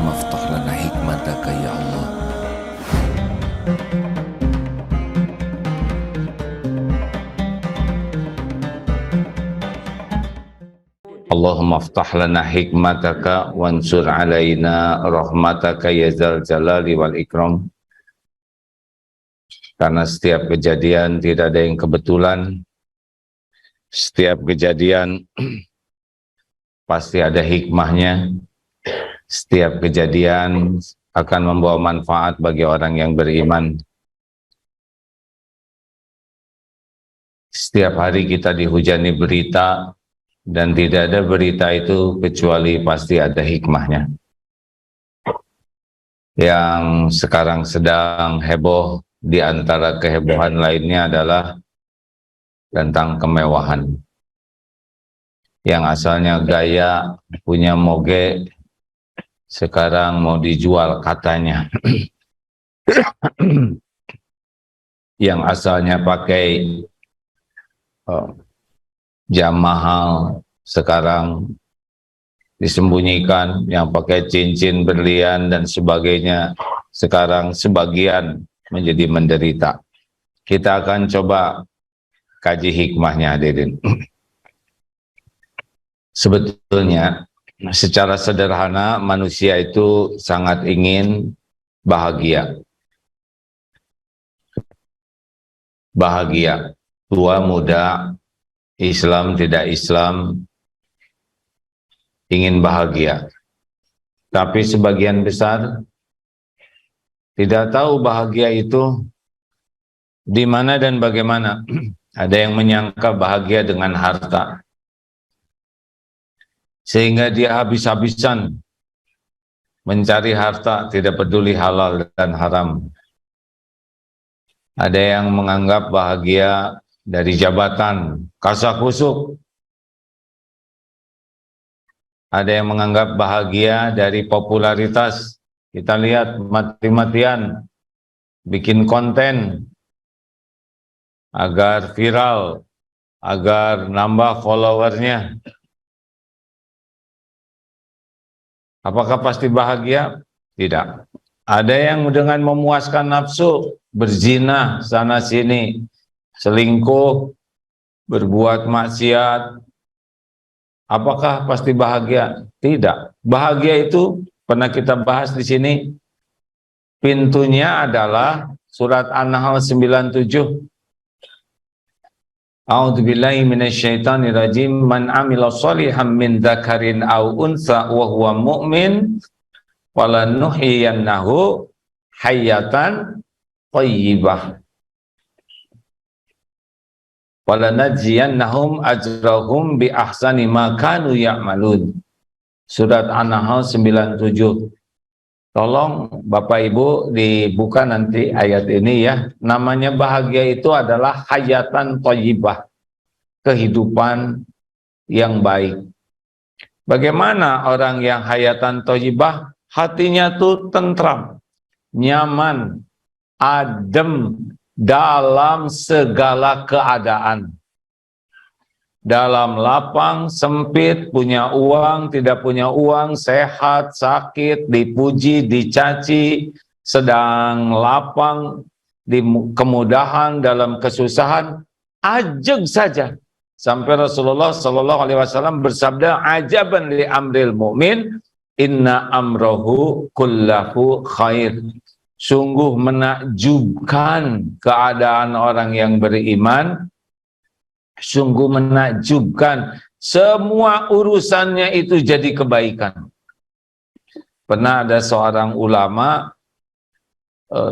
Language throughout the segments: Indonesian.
Allahumma aftah lana hikmataka ya Allah. Allahumma aftah lana hikmataka wansur alaina rahmataka ya zal jalali wal ikram. Karena setiap kejadian tidak ada yang kebetulan, setiap kejadian pasti ada hikmahnya, setiap kejadian akan membawa manfaat bagi orang yang beriman. Setiap hari kita dihujani berita, dan tidak ada berita itu kecuali pasti ada hikmahnya. Yang sekarang sedang heboh di antara kehebohan lainnya adalah tentang kemewahan. Yang asalnya gaya punya moge, sekarang mau dijual katanya. Yang asalnya pakai jam mahal, sekarang disembunyikan. Yang pakai cincin berlian dan sebagainya, sekarang sebagian menjadi menderita. Kita akan coba kaji hikmahnya, hadirin. Sebetulnya secara sederhana manusia itu sangat ingin bahagia. Bahagia, tua muda, Islam tidak Islam, ingin bahagia. Tapi sebagian besar tidak tahu bahagia itu di mana dan bagaimana. Ada yang menyangka bahagia dengan harta, sehingga dia habis-habisan mencari harta, tidak peduli halal dan haram. Ada yang menganggap bahagia dari jabatan, kasakusuk. Ada yang menganggap bahagia dari popularitas. Kita lihat mati-matian bikin konten agar viral, agar nambah followernya. Apakah pasti bahagia? Tidak. Ada yang dengan memuaskan nafsu, berzina sana sini, selingkuh, berbuat maksiat. Apakah pasti bahagia? Tidak. Bahagia itu pernah kita bahas di sini. Pintunya adalah surat An-Nahl 97. A'udzubillahi minasyaitonirrajim. Man 'amila shalihan min dzakarin aw unsa wa huwa mu'min walanuhyiyannahu hayatan thayyibah walanajziyannahum ajrahum bi ahsani ma kanu ya'malun. Surat An-Nahl 97. Tolong Bapak Ibu dibuka nanti ayat ini ya. Namanya bahagia itu adalah hayatan thayyibah, kehidupan yang baik. Bagaimana orang yang hayatan thayyibah? Hatinya tuh tentram, nyaman, adem dalam segala keadaan. Dalam lapang, sempit, punya uang, tidak punya uang, sehat, sakit, dipuji, dicaci, sedang lapang, di kemudahan, dalam kesusahan, ajeg saja. Sampai Rasulullah SAW bersabda, ajaban li amril mu'min, inna amrohu kullahu khair. Sungguh menakjubkan keadaan orang yang beriman, sungguh menakjubkan, semua urusannya itu jadi kebaikan. Pernah ada seorang ulama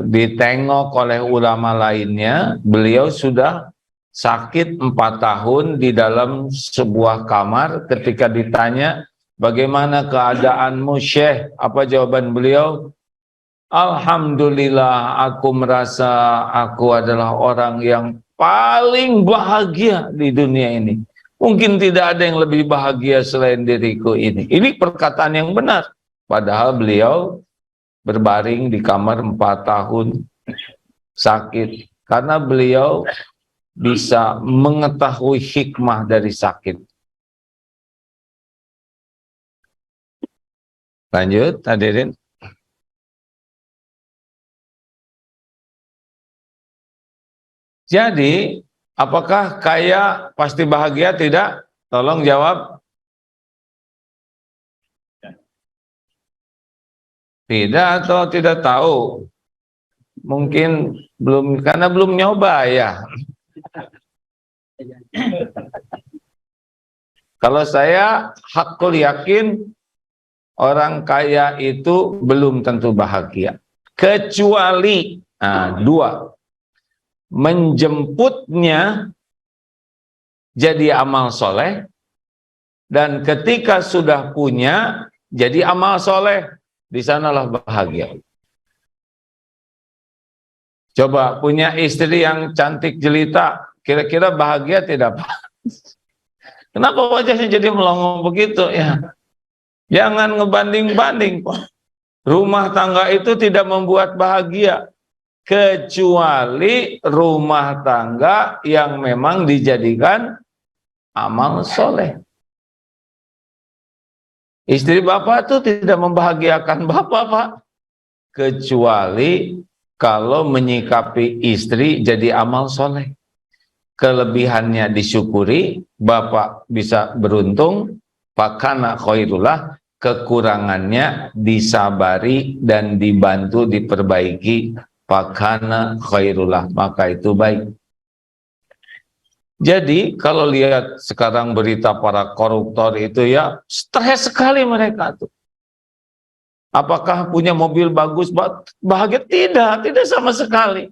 ditengok oleh ulama lainnya, beliau sudah sakit 4 tahun di dalam sebuah kamar. Ketika ditanya, bagaimana keadaanmu Syekh? Apa jawaban beliau? Alhamdulillah, aku merasa aku adalah orang yang paling bahagia di dunia ini. Mungkin tidak ada yang lebih bahagia selain diriku ini. Ini perkataan yang benar. Padahal beliau berbaring di kamar 4 tahun sakit. Karena beliau bisa mengetahui hikmah dari sakit. Lanjut, hadirin. Jadi, apakah kaya pasti bahagia? Tidak? Tolong jawab. Tidak atau tidak tahu? Mungkin belum, karena belum nyoba ya. Kalau saya hakul yakin orang kaya itu belum tentu bahagia. Kecuali dua, menjemputnya jadi amal soleh, dan ketika sudah punya jadi amal soleh, di sanalah bahagia. Coba punya istri yang cantik jelita, kira-kira bahagia tidak, Pak? Kenapa wajahnya jadi melongo begitu ya? Jangan ngebanding-banding, Pak. Rumah tangga itu tidak membuat bahagia, kecuali rumah tangga yang memang dijadikan amal soleh. Istri bapak itu tidak membahagiakan bapak, Pak, kecuali kalau menyikapi istri jadi amal soleh. Kelebihannya disyukuri, bapak bisa beruntung, fakana khairullah, kekurangannya disabari dan dibantu diperbaiki, fakana khairullah, maka itu baik. Jadi kalau lihat sekarang berita para koruptor itu ya, stres sekali mereka tuh. Apakah punya mobil bagus bahagia? Tidak, tidak sama sekali.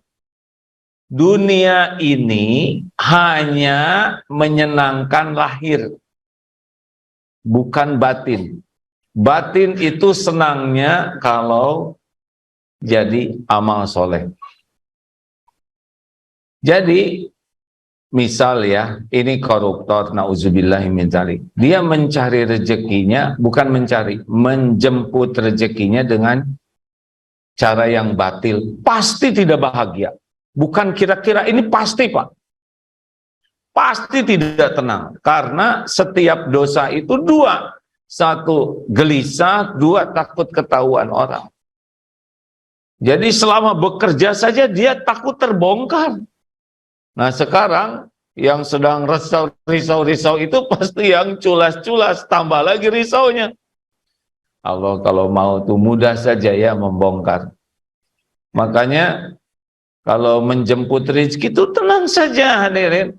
Dunia ini hanya menyenangkan lahir, bukan batin. Batin itu senangnya kalau jadi amal soleh. Jadi misal ya, ini koruptor, nauzubillahi min dzalik. Dia mencari rezekinya, bukan mencari, menjemput rezekinya dengan cara yang batil. Pasti tidak bahagia. Bukan kira-kira, ini pasti, Pak. Pasti tidak tenang. Karena setiap dosa itu dua. Satu, gelisah. Dua, takut ketahuan orang. Jadi selama bekerja saja dia takut terbongkar. Nah sekarang yang sedang risau itu pasti yang culas-culas, tambah lagi risaunya. Allah kalau mau tuh mudah saja ya membongkar. Makanya kalau menjemput rezeki itu tenang saja, hadirin.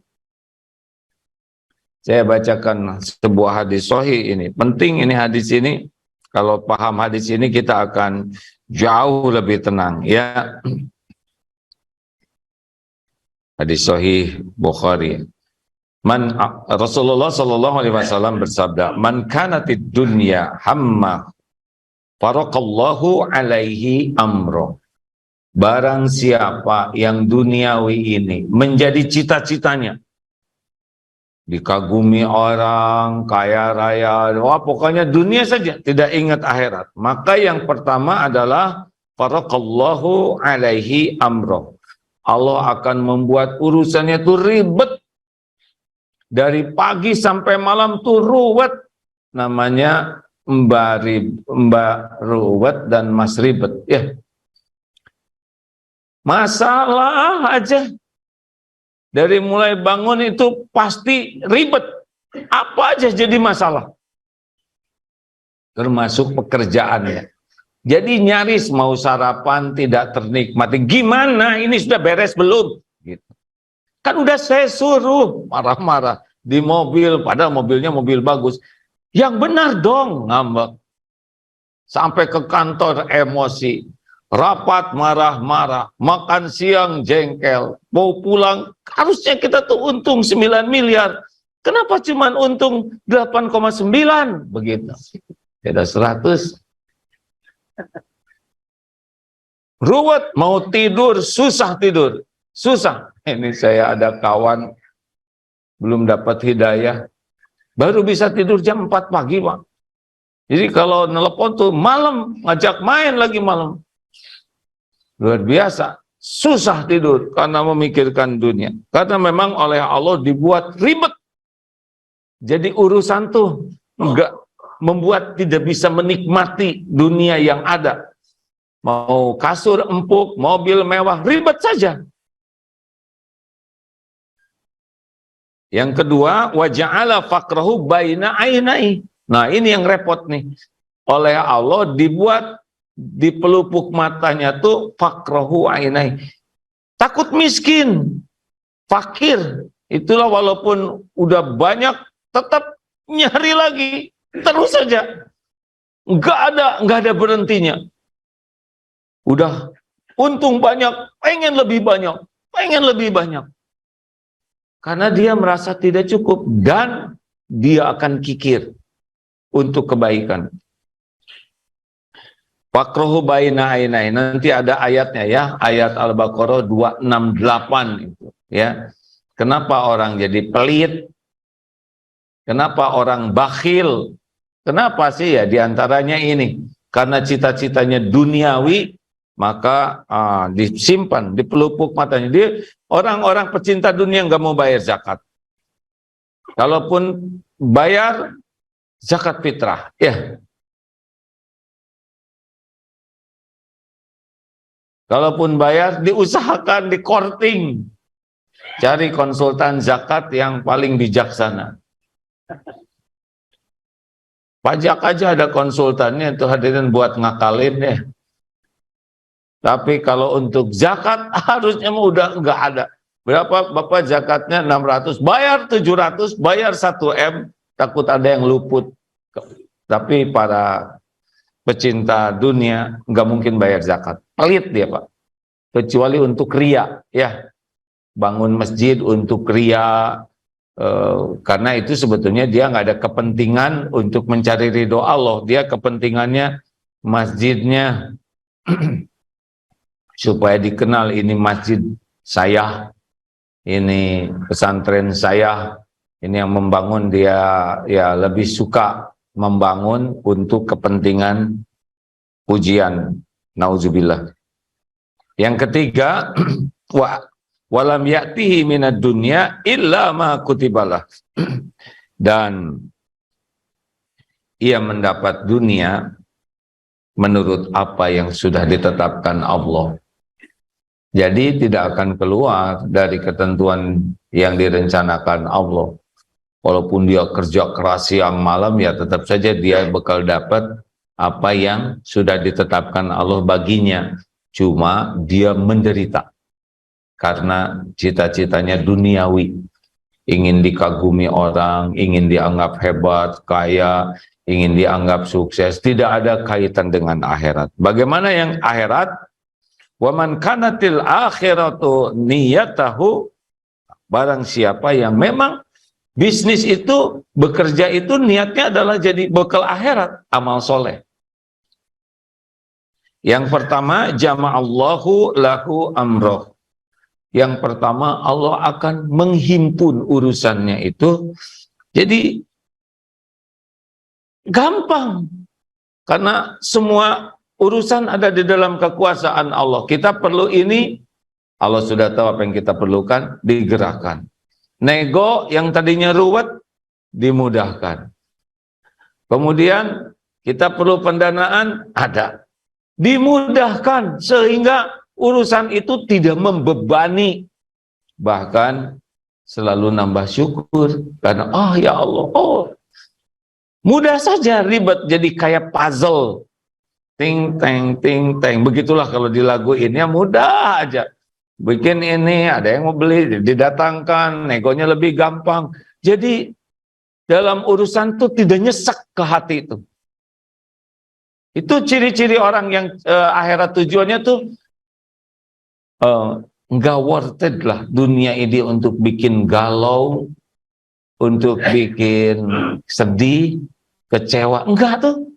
Saya bacakan sebuah hadis sahih ini. Penting ini hadis ini. Kalau paham hadis ini kita akan jauh lebih tenang ya. Hadis sahih Bukhari. Rasulullah sallallahu alaihi wasallam bersabda, "Man kanatid dunya hamma faraqallahu alaihi amro." Barang siapa yang duniawi ini menjadi cita-citanya, dikagumi orang, kaya raya, wah pokoknya dunia saja, tidak ingat akhirat, maka yang pertama adalah faraqallahu alaihi amro. Allah akan membuat urusannya itu ribet. Dari pagi sampai malam tuh ruwet. Namanya Mbak ruwet dan Mas ribet. Ya. Masalah aja. Dari mulai bangun itu pasti ribet. Apa aja jadi masalah. Termasuk pekerjaannya. Jadi nyaris mau sarapan tidak ternikmati. Gimana ini sudah beres belum? Gitu. Kan udah saya suruh marah-marah di mobil, padahal mobilnya mobil bagus. Yang benar dong, ngambek. Sampai ke kantor emosi. Rapat marah-marah, makan siang jengkel, mau pulang harusnya kita tuh untung 9 miliar. Kenapa cuman untung 8,9? Begitu. Tidak 100. Ruwet, mau tidur, susah tidur. Susah. Ini saya ada kawan belum dapat hidayah. Baru bisa tidur jam 4 pagi, Pak. Jadi kalau nelpon tuh malam, ngajak main lagi malam. Luar biasa. Susah tidur karena memikirkan dunia. Karena memang oleh Allah dibuat ribet. Jadi urusan tuh enggak membuat tidak bisa menikmati dunia yang ada. Mau kasur empuk, mobil mewah, ribet saja. Yang kedua, wa ja'ala faqrahu baina ainai. Nah, ini yang repot nih. Oleh Allah dibuat di pelupuk matanya tuh faqrahu ainai. Takut miskin, fakir. Itulah walaupun udah banyak tetap nyari lagi terus saja. Nggak ada berhentinya. Udah untung banyak, pengen lebih banyak, pengen lebih banyak. Karena dia merasa tidak cukup dan dia akan kikir untuk kebaikan. Fakruhu baina ainai. Nanti ada ayatnya ya, ayat Al-Baqarah 268 itu ya. Kenapa orang jadi pelit? Kenapa orang bakhil? Kenapa sih ya? Diantaranya ini, karena cita-citanya duniawi, maka disimpan di pelupuk matanya. Dia orang-orang pecinta dunia nggak mau bayar zakat. Kalaupun bayar zakat fitrah, ya. Kalaupun bayar, diusahakan di korting. Cari konsultan zakat yang paling bijaksana. Pajak aja ada konsultannya, itu hadirin buat ngakalin ya. Tapi kalau untuk zakat harusnya udah nggak ada. Berapa Bapak zakatnya? 600, bayar 700, bayar 1 M, takut ada yang luput. Tapi para pecinta dunia nggak mungkin bayar zakat. Pelit dia Pak. Kecuali untuk ria ya. Bangun masjid untuk ria, karena itu sebetulnya dia nggak ada kepentingan untuk mencari ridho Allah. Dia kepentingannya masjidnya supaya dikenal, ini masjid saya, ini pesantren saya, ini yang membangun. Dia ya lebih suka membangun untuk kepentingan pujian. Nauzubillah. Yang ketiga, walam ya'tihi minad dunya illa ma kutibalah. Dan ia mendapat dunia menurut apa yang sudah ditetapkan Allah. Jadi tidak akan keluar dari ketentuan yang direncanakan Allah. Walaupun dia kerja keras siang malam, ya tetap saja dia bakal dapat apa yang sudah ditetapkan Allah baginya. Cuma dia menderita karena cita-citanya duniawi, ingin dikagumi orang, ingin dianggap hebat, kaya, ingin dianggap sukses, tidak ada kaitan dengan akhirat. Bagaimana yang akhirat? Wa man kanatil akhiratu niyatahu, barang siapa yang memang bisnis itu, bekerja itu niatnya adalah jadi bekal akhirat, amal soleh. Yang pertama, jama'allahu lahu amroh. Yang pertama, Allah akan menghimpun urusannya itu. Jadi gampang, karena semua urusan ada di dalam kekuasaan Allah. Kita perlu ini, Allah sudah tahu apa yang kita perlukan, digerakkan. Nego yang tadinya ruwet, dimudahkan. Kemudian kita perlu pendanaan, ada, dimudahkan, sehingga urusan itu tidak membebani, bahkan selalu nambah syukur karena ya Allah, mudah saja, ribet jadi kayak puzzle, ting teng ting teng. Begitulah kalau di lagu ini ya, mudah aja bikin ini, ada yang mau beli, didatangkan, negonya lebih gampang. Jadi dalam urusan tuh tidak nyesek ke hati itu. Itu ciri-ciri orang yang akhirat tujuannya tuh nggak worth it lah dunia ini untuk bikin galau, untuk bikin sedih, kecewa. Enggak tuh,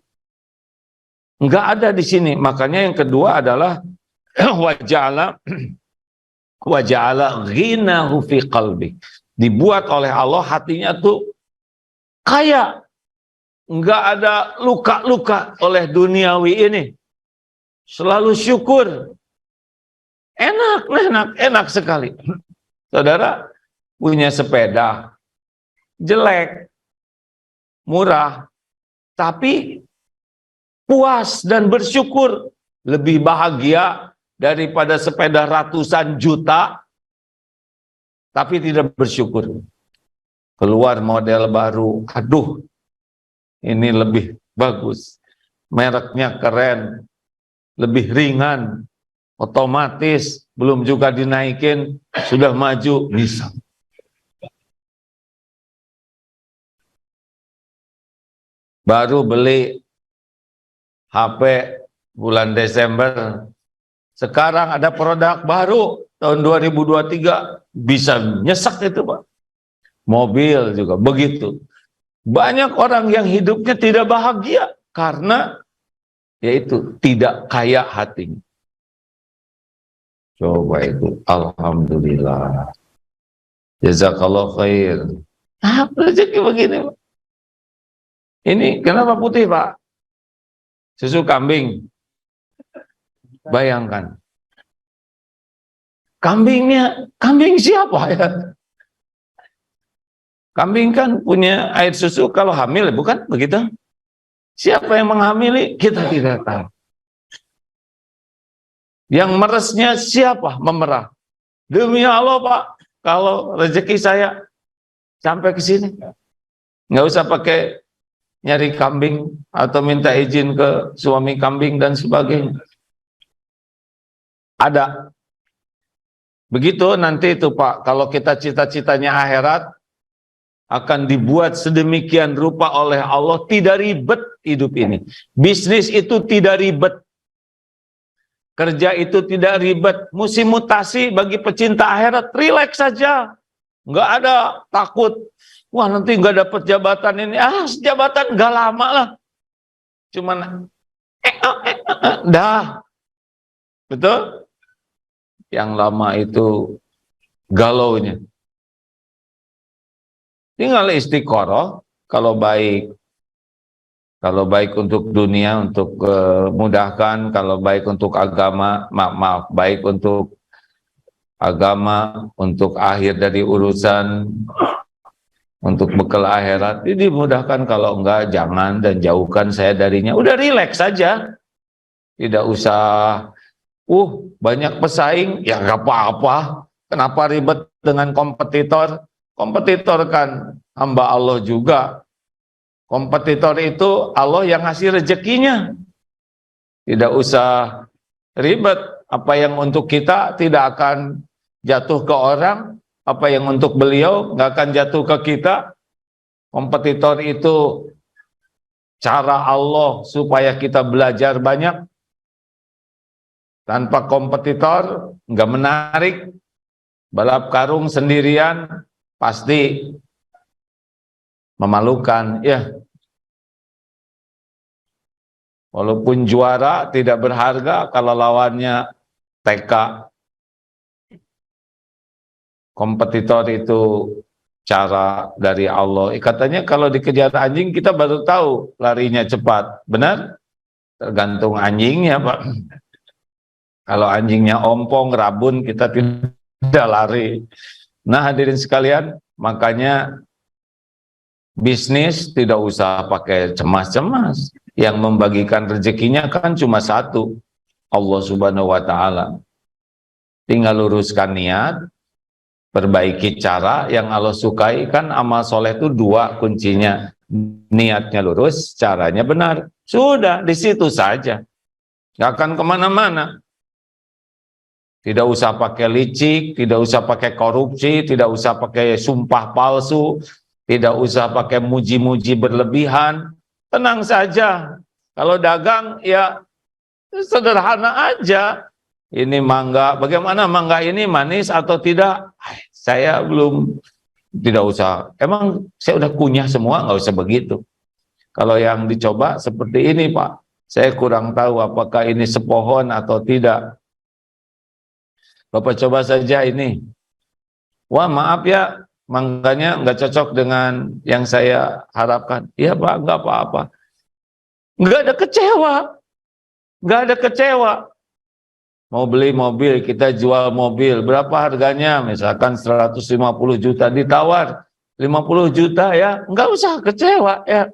enggak ada di sini. Makanya yang kedua adalah waja'ala ghinahu fi qalbi. Dibuat oleh Allah hatinya tuh kaya, enggak ada luka-luka oleh duniawi ini. Selalu syukur. Enak sekali. Saudara punya sepeda jelek, murah, tapi puas dan bersyukur. Lebih bahagia daripada sepeda ratusan juta, tapi tidak bersyukur. Keluar model baru, aduh, ini lebih bagus. Mereknya keren, lebih ringan, otomatis, belum juga dinaikin, sudah maju, bisa. Baru beli HP bulan Desember, sekarang ada produk baru tahun 2023, bisa nyesek itu Pak. Mobil juga begitu. Banyak orang yang hidupnya tidak bahagia karena yaitu tidak kaya hatinya. Coba itu, alhamdulillah. Jazakallah khair. Rezeki begini Pak. Ini kenapa putih Pak? Susu kambing. Bayangkan. Kambing siapa ya? Kambing kan punya air susu kalau hamil, bukan begitu? Siapa yang menghamili? Kita tidak tahu. Yang meresnya siapa? Memerah. Demi Allah Pak, kalau rezeki saya sampai ke sini, nggak usah pakai nyari kambing atau minta izin ke suami kambing dan sebagainya. Ada. Begitu nanti itu Pak, kalau kita cita-citanya akhirat, akan dibuat sedemikian rupa oleh Allah, tidak ribet hidup ini. Bisnis itu tidak ribet. Kerja itu tidak ribet. Musim mutasi bagi pecinta akhirat, rileks saja. Nggak ada takut. Wah nanti nggak dapat jabatan ini. Jabatan nggak lama lah. Cuman dah. Betul? Yang lama itu galaunya. Tinggal istiqoroh, kalau baik untuk dunia, untuk mudahkan, kalau baik untuk agama, maaf, baik untuk agama, untuk akhir dari urusan, untuk bekal akhirat, ini dimudahkan. Kalau enggak, jangan dan jauhkan saya darinya. Udah rileks saja, tidak usah banyak pesaing, ya nggak apa-apa. Kenapa ribet dengan kompetitor? Kompetitor kan hamba Allah juga. Kompetitor itu Allah yang ngasih rezekinya. Tidak usah ribet. Apa yang untuk kita tidak akan jatuh ke orang, apa yang untuk beliau nggak akan jatuh ke kita. Kompetitor itu cara Allah supaya kita belajar banyak. Tanpa kompetitor nggak menarik. Balap karung sendirian pasti memalukan, ya. Walaupun juara tidak berharga kalau lawannya TK. Kompetitor itu cara dari Allah. Katanya kalau dikejar anjing kita baru tahu larinya cepat. Benar? Tergantung anjingnya, Pak. Kalau anjingnya ompong, rabun, kita tidak lari. Nah, hadirin sekalian, makanya bisnis tidak usah pakai cemas-cemas. Yang membagikan rezekinya kan cuma satu, Allah Subhanahu wa Ta'ala. Tinggal luruskan niat, perbaiki cara yang Allah sukai. Kan amal soleh itu dua kuncinya, niatnya lurus, caranya benar. Sudah di situ saja, nggak akan kemana-mana. Tidak usah pakai licik, tidak usah pakai korupsi, tidak usah pakai sumpah palsu, tidak usah pakai muji-muji berlebihan. Tenang saja. Kalau dagang ya sederhana aja. Ini mangga, bagaimana mangga ini manis atau tidak? Saya belum, tidak usah. Emang saya udah kunyah semua, nggak usah begitu. Kalau yang dicoba seperti ini Pak, saya kurang tahu apakah ini sepohon atau tidak. Bapak coba saja ini. Wah maaf ya, mangganya nggak cocok dengan yang saya harapkan. Iya Pak, nggak apa-apa. Nggak ada kecewa. Nggak ada kecewa. Mau beli mobil, kita jual mobil. Berapa harganya? Misalkan 150 juta, ditawar 50 juta ya. Nggak usah kecewa ya.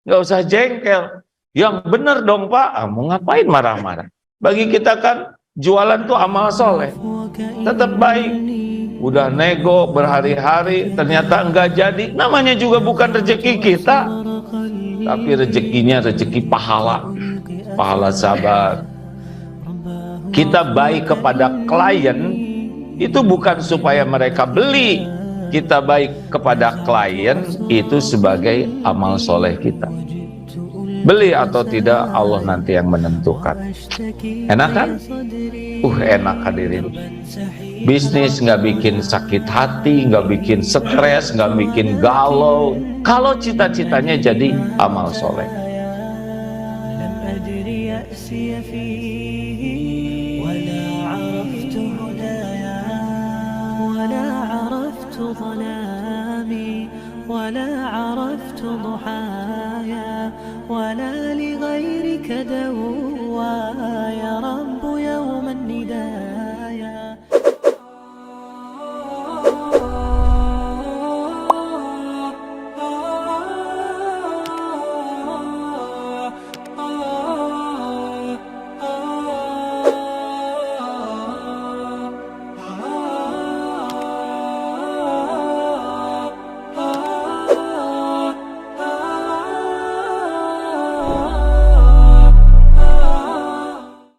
nggak usah jengkel. Yang benar dong Pak, mau ngapain marah-marah? Bagi kita kan jualan tuh amal soleh, tetap baik. Udah nego berhari-hari, ternyata enggak jadi. Namanya juga bukan rezeki kita, tapi rezekinya rezeki pahala, pahala sabar. Kita baik kepada klien itu bukan supaya mereka beli. Kita baik kepada klien itu sebagai amal soleh kita. Beli atau tidak Allah nanti yang menentukan. Enak kan? Enak hadirin. Bisnis nggak bikin sakit hati, nggak bikin stres, nggak bikin galau. Kalau cita-citanya jadi amal soleh. ولا عرفت ضحايا ولا لغيرك دور